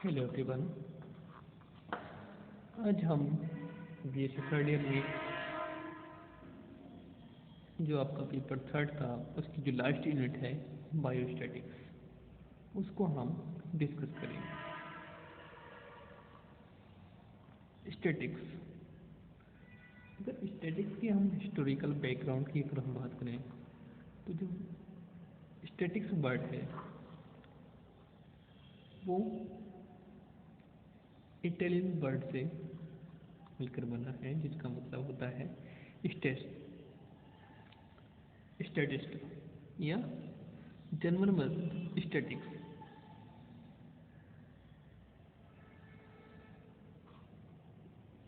Hello everyone. आज हम BSc third year में जो आपका पेपर थर्ड था उसकी जो लास्ट यूनिट है बायोस्टैटिक्स उसको हम डिस्कस करेंगे। स्टैटिक्स, अगर स्टैटिक्स की हम हिस्टोरिकल बैकग्राउंड की अगर हम बात करें तो जो स्टैटिक्स वर्ड है वो इटालियन वर्ड से मिलकर बना है जिसका मतलब होता है स्टैटिस्ट या जर्मन वर्ड स्टैटिक्स,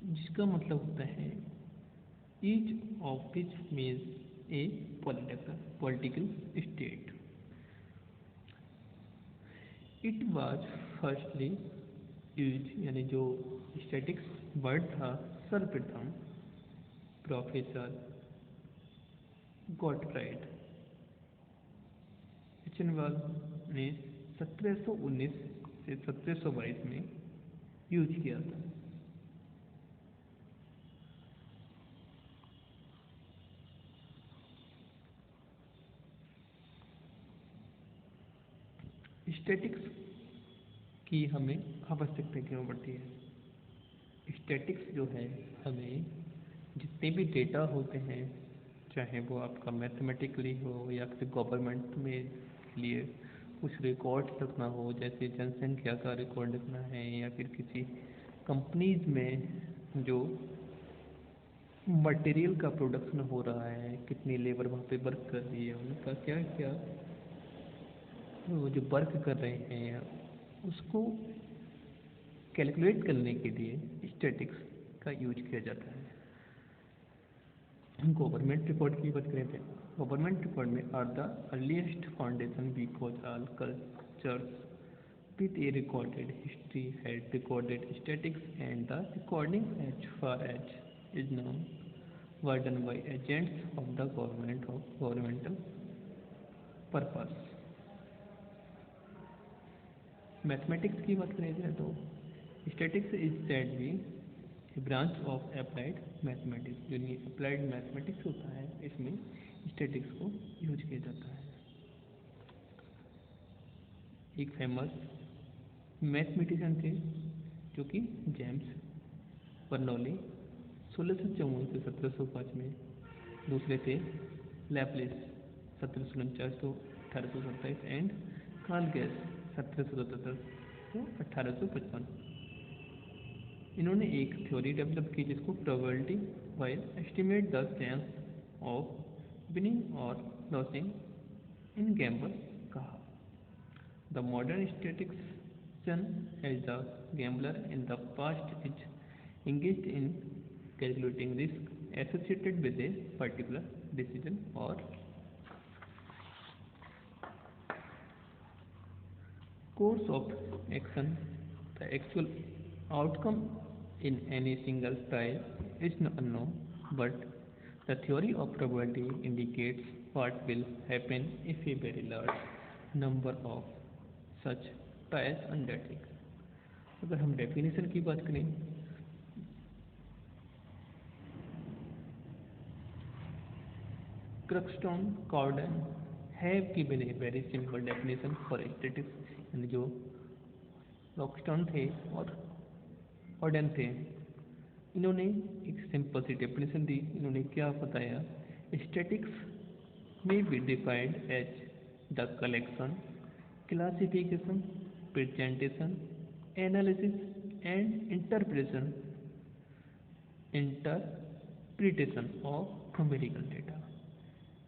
जिसका मतलब होता है each of which means A political state. It was firstly use, यानी जो स्टैटिक्स वर्ड था सर्वप्रथम प्रोफेसर गॉटफ्राइड एचेनबर्ग ने 1719 से 1722 में यूज किया था। स्टैटिक्स की हमें आवश्यकता क्यों पड़ती है? स्टैटिक्स जो है हमें जितने भी डेटा होते हैं, चाहे वो आपका मैथमेटिकली हो या फिर गवर्नमेंट में लिए कुछ रिकॉर्ड रखना हो, जैसे जनसंख्या का रिकॉर्ड रखना है या फिर किसी कंपनीज में जो मटेरियल का प्रोडक्शन हो रहा है, कितनी लेबर वहाँ पे वर्क कर रही है, उनका क्या क्या वो जो वर्क कर रहे हैं उसको कैलकुलेट करने के लिए स्टैटिक्स का यूज किया जाता है। गवर्नमेंट रिकॉर्ड की बात करें थे, गवर्नमेंट रिकॉर्ड में are the earliest foundation because all cultures with a recorded history had recorded statics, and the recording as far as is known were done by agents of the government of governmental purpose। Mathematics की बात करें जाए तो statics is said be a branch of applied mathematics. जो applied mathematics होता है इसमें statics को यूज किया जाता है। एक फेमस मैथमेटिशियन थे जो कि जेम्स बर्नौली 1654 से 1705 में। दूसरे थे Laplace 1749 to 1827 and Karl Gauss 1777 to 1855। इन्होंने एक थ्योरी डेवलप की जिसको probability while estimate the chance of winning और लॉसिंग इन गैम्बल कहा। The modern statistician as the gambler in the past is engaged in calculating risk associated with a particular decision or course of action. The actual outcome in any single trial is unknown, but the theory of probability indicates what will happen if a very large number of such trials undertake। अगर हम definition की बात करें, Croxton Cowden have given a very simple definition for statics. यानी जो क्रक्सटन थे और कॉर्डन थे, इन्होंने एक सिंपल सी डेफिनेशन दी। इन्होंने क्या बताया? स्टैटिक्स में be defined as the collection, classification, presentation, analysis and interpretation of numerical data.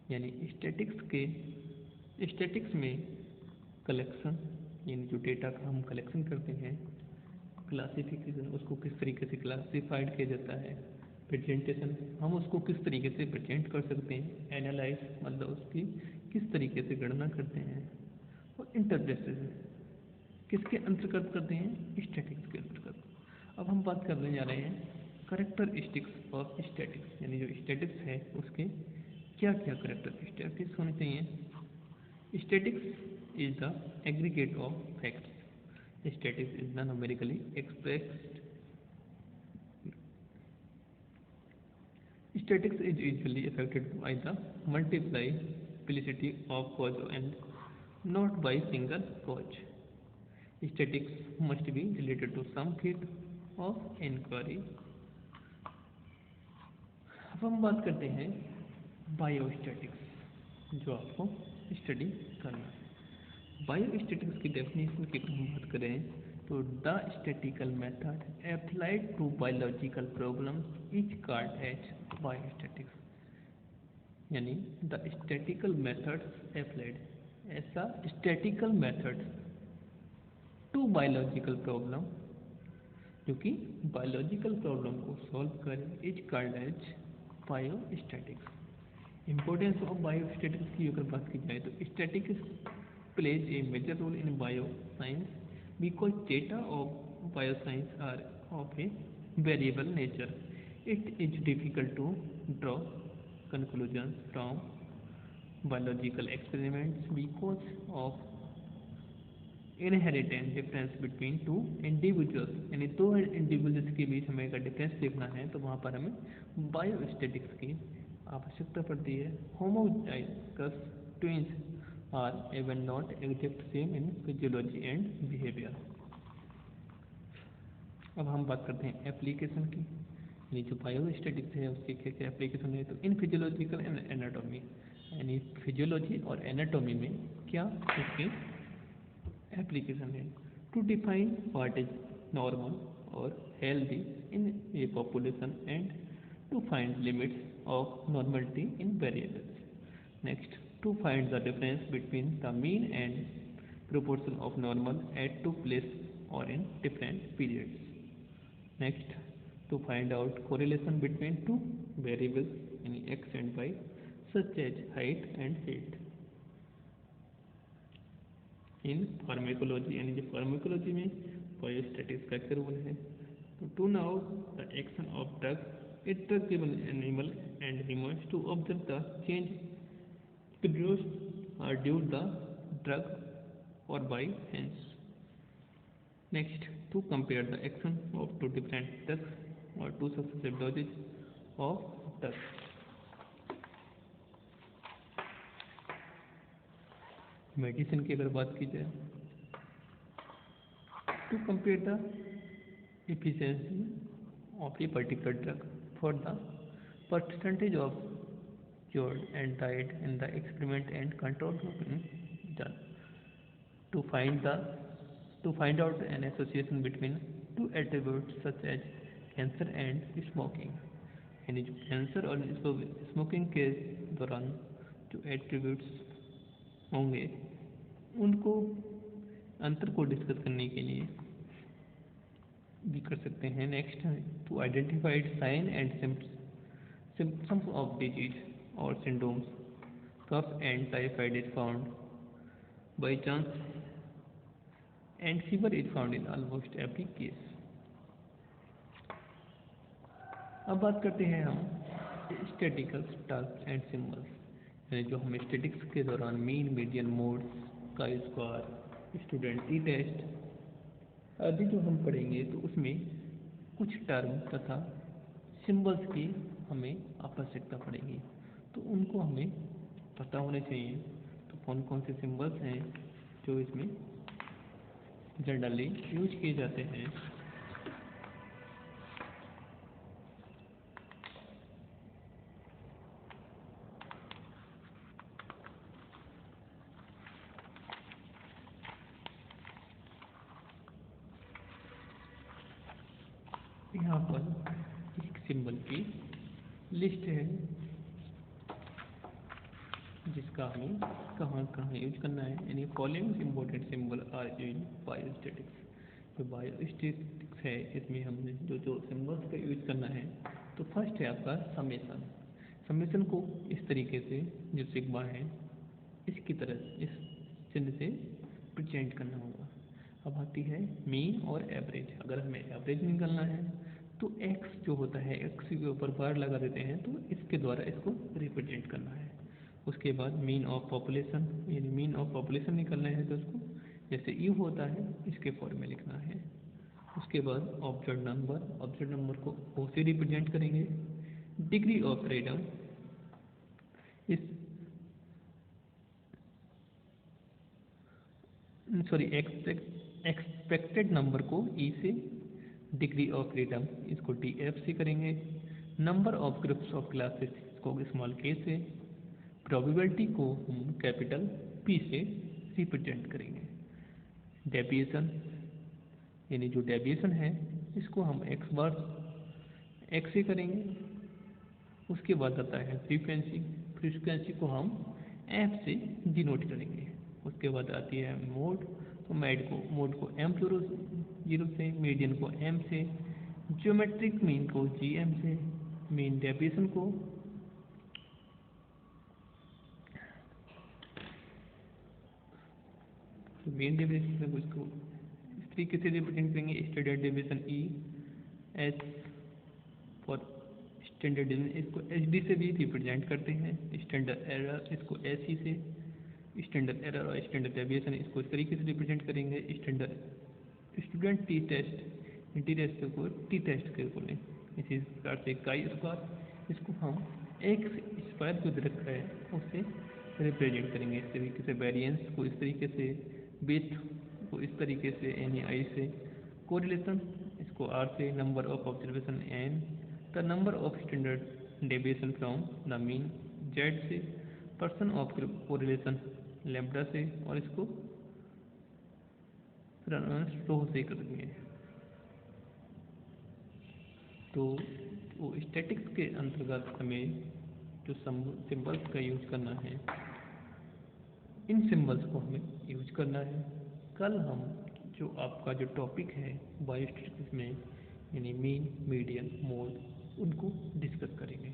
यानी स्टैटिक्स में कलेक्शन, यानी जो डेटा का हम कलेक्शन करते हैं, क्लासिफिकेशन उसको किस तरीके से क्लासिफाइड किया जाता है, प्रेजेंटेशन हम उसको किस तरीके से प्रेजेंट कर सकते हैं, एनालाइज मतलब उसकी किस तरीके से गणना करते हैं, और इंटरप्रिटेशन किसके अंतर्गत करते हैं? स्टैटिक्स के अंतर्गत। अब हम बात करने जा रहे हैं कैरेक्टरिस्टिक्स ऑफ स्टैटिक्स, यानी जो स्टैटिक्स है उसके क्या क्या कैरेक्टरिस्टिक्स होने चाहिए। Statics is the aggregate of facts, Statics is the numerically expressed. Statics is usually affected by the multiplicity of cause and not by single cause. Statics must be related to some field of inquiry. अब हम बात करते हैं biostatics, जो आपको study करना है। Biostatics की डेफिनेशन की अगर हम बात करें तो the statical method applied to biological problems is called as biostatics. यानी द स्टैटिकल मेथड्स अप्लाइड, ऐसा statical method to biological problem जो कि बायोलॉजिकल प्रॉब्लम को सॉल्व करे is called as biostatics. Importance of biostatics की अगर बात की जाए तो statics plays a major role in bioscience because data of bioscience are of a variable nature. It is difficult to draw conclusions from biological experiments because of inherent difference between two individuals। यानी दो individuals के बीच हमें अगर difference देखना है तो वहाँ पर हमें बायोस्टैटिक्स की आवश्यकता पड़ती है। Homozygous twins are even not exact same in physiology and behaviour. अब हम बात करते हैं एप्लीकेशन की, यानी जो बायोस्टैटिक्स है उसके क्या क्या एप्लीकेशन है। तो इन फिजियोलॉजिकल एंड एनाटॉमी, यानी फिजियोलॉजी और एनाटॉमी में क्या इसके एप्लीकेशन है। To define what is normal और healthy in a population and to find limits of normality in variables. Next, to find the difference between the mean and proportion of normal at two place or in different periods. Next, to find out correlation between two variables in x and y such as height and weight. In pharmacology, यानी जो pharmacology में biostatics का क्या role है। तो to know the action of drug, it drug given animal and humans to observe the change produced or due the drug or by hence. Next, to compare the action of two different drugs or two successive doses of drugs. Medicine की अगर बात की जाए, to compare the efficiency of a particular drug for the percentage of cured and died in the experiment and control group in done. To find out an association between two attributes such as cancer and smoking। यानी जो cancer और smoking के दौरान जो attributes होंगे उनको अंतर को डिस्कस करने के लिए भी कर सकते हैं। Next, to identified sign and symptoms of disease or syndromes, cough and typhoid is found by chance and fever is found in almost every case। अब बात करते हैं हम स्टैटिकल टर्म्स एंड सिंबल्स, यानी जो हम स्टैटिक्स के दौरान मीन, मीडियन, मोड्स, का स्क्वायर, स्टूडेंट टी टेस्ट आदि जो हम पढ़ेंगे तो उसमें कुछ टर्म तथा सिंबल्स की हमें आवश्यकता पड़ेगी, तो उनको हमें पता होने चाहिए। तो कौन कौन से सिंबल्स हैं जो इसमें जनरली यूज किए जाते हैं। यहाँ पर एक सिंबल की लिस्ट है जिसका हमें कहाँ कहाँ यूज करना है। यानी following important symbol are use biostatics. जो बायोस्टैटिक्स है इसमें हमने जो जो सिंबल्स का यूज करना है, तो फर्स्ट है आपका समेशन। समेशन को इस तरीके से जो सिग्मा है इसकी तरह इस चिन्ह से प्रेजेंट करना होगा। अब आती है मीन और एवरेज। अगर हमें एवरेज निकालना है तो एक्स जो होता है एक्स के ऊपर बार लगा देते हैं, तो इसके द्वारा इसको रिप्रेजेंट करना है। उसके बाद मीन ऑफ पॉपुलेशन, यानी मीन ऑफ पॉपुलेशन निकालना है तो उसको जैसे यू होता है इसके फॉर्म में लिखना है। उसके बाद ऑब्जेक्ट नंबर को ओ से रिप्रेजेंट करेंगे। डिग्री ऑफ फ्रीडम इस एक्सपेक्टेड नंबर को ई से, डिग्री ऑफ फ्रीडम इसको डी एफ से करेंगे। Number of groups of classes इसको स्मॉल के से, प्रोबेबिलिटी को हम कैपिटल पी से रिप्रेजेंट करेंगे। डेविएशन यानी जो डेविएशन है इसको हम एक्स बार एक्स से करेंगे। उसके बाद आता है फ्रीक्वेंसी को हम एफ से डिनोट करेंगे। उसके बाद आती है मोड, तो मोड को एम जीरो से, मीडियन को एम से, ज्योमेट्रिक मीन को जी एम से, मीन डेविएशन को मीन डेविएशन को इस तरीके से रिप्रेजेंट करेंगे। Standard deviation E H for standard deviation इसको एच डी से भी रिप्रेजेंट करते हैं। स्टैंडर्ड एरर इसको एस ई से, स्टैंडर्ड एरर और स्टैंडर्ड डेविएशन इसको इस तरीके से रिप्रेजेंट करेंगे। स्टूडेंट टी टेस्ट को टी टेस्ट के बोलें। इसी प्रकार से काई स्क्वायर इसको हम एक स्क्वायर जो दे रखा है उससे रिप्रेजेंट करेंगे। इस तरीके से वेरिएंस को इस तरीके से, वेट को इस तरीके से यानी आई से, कोरिलेशन इसको आर से, number of observation N, the number of standard deviation from the mean Z से, पर्सन ऑफ कोरिलेशन लैम्ब्डा से, और इसको रो से करेंगे। तो वो स्टैटिक्स के अंतर्गत हमें जो सिंबल्स का यूज करना है, इन सिंबल्स को हमें यूज करना है। कल हम जो आपका जो टॉपिक है बायोस्टैटिक्स में यानी मीन, मीडियन, मोड, उनको डिस्कस करेंगे।